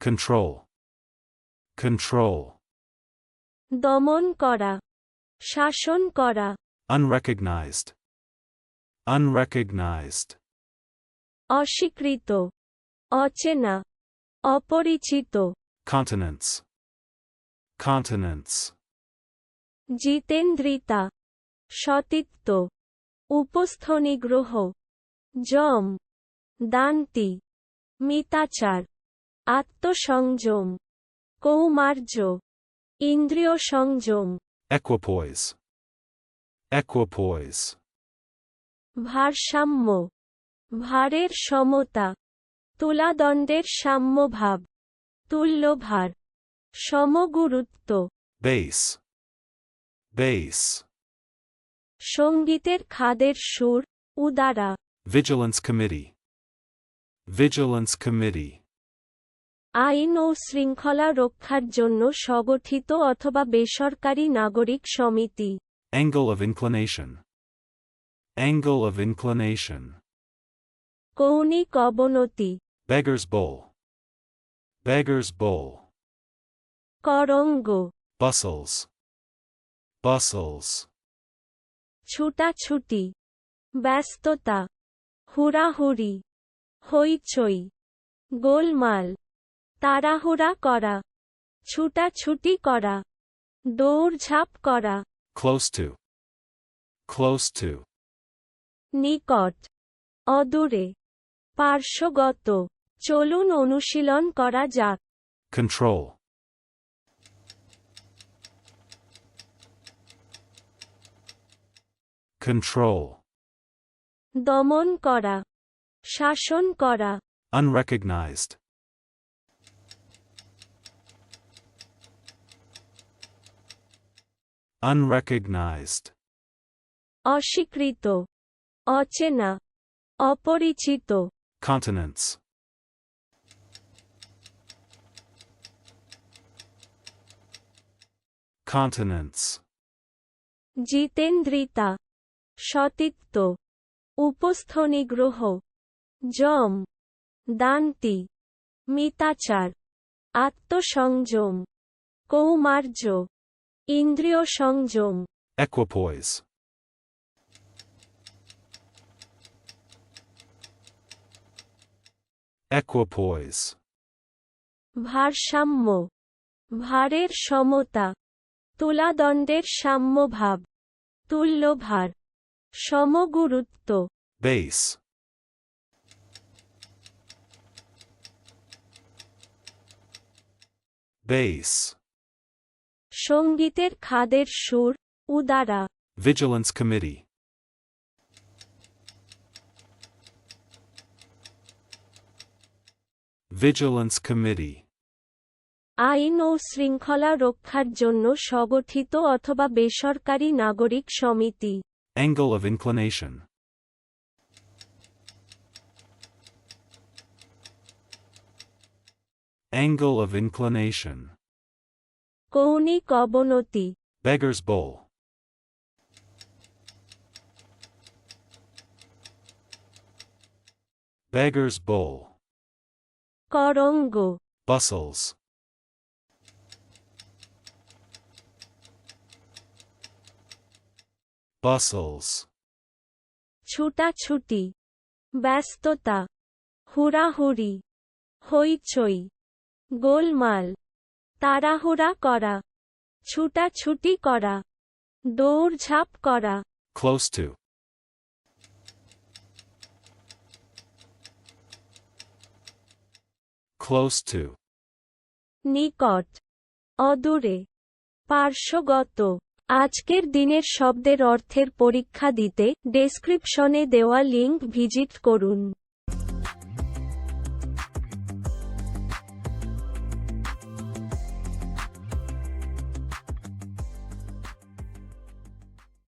Control. Control. দমন করা, শাসন করা। Unrecognized. Unrecognized. অস্বীকৃত, অচেনা, অপরিচিত। Continence. Continence. জিতেন্দ্রিতা, সতীত্ব, উপস্থনিগ্রহ। যম, দান্তি, মিতাচার, আত্মসংযম, কৌমার্য, ইন্দ্রিয় সংযম। Equipoise. Equipoise. ভারসাম্য, ভারের সমতা, তুলাদণ্ডের সাম্যভাব, তুল্যভার, সমগুরুত্ব। Bass. Bass. সঙ্গীতের খাদের সুর, Udara. Vigilance Committee. Vigilance Committee. আইন ও শৃঙ্খলা রক্ষার জন্য সংগঠিত অথবা বেসরকারি নাগরিক সমিতি। Angle of inclination. Angle of inclination. কৌণিক অবনতি। Beggar's bowl. Beggar's bowl. করঙ্গ। Bustles. Bustles. ছুটাছুটি, ব্যস্ততা, হুড়াহুড়ি, হইচই, গোলমাল। তাড়াহুড়া করা, ছুটাছুটি করা, দৌড়ঝাঁপ করা। Close to. Close to. নিকট, অদূরে, পার্শ্বগত। চলুন অনুশীলন করা যাক। Control. Control. দমন করা, শাসন করা। Unrecognized. Unrecognized. অস্বীকৃত, অচেনা, অপরিচিত। Continence. Continence. জিতেন্দ্রিতা, সতীত্ব, উপস্থনিগ্রহ। যম, দান্তি, মিতাচার, আত্মসংযম, কৌমার্য, ইন্দ্রিয় সংযম। Equipoise. Equipoise. ভারসাম্য, ভারের সমতা, তুলাদণ্ডের সাম্যভাব, তুল্যভার, সমগুরুত্ব। Bass. Bass. সঙ্গীতের খাদের সুর, Udara. Vigilance Committee. Vigilance Committee. আইন ও শৃঙ্খলা রক্ষার জন্য সংগঠিত অথবা বেসরকারি নাগরিক সমিতি। Angle of inclination. Angle of inclination. কৌণিক অবনতি। Beggar's bowl. Beggar's bowl. করঙ্গ। Bustles. Bustles. ছুটাছুটি, ব্যস্ততা, হুড়াহুড়ি, হইচই, গোলমাল। তাড়াহুড়া করা, ছুটাছুটি করা, দৌড়ঝাঁপ করা। Close to. Close to. নিকট, অদূরে, পার্শ্বগত। আজকের দিনের শব্দের অর্থের পরীক্ষা দিতে ডেসক্রিপশনে দেওয়া লিংক ভিজিট করুন।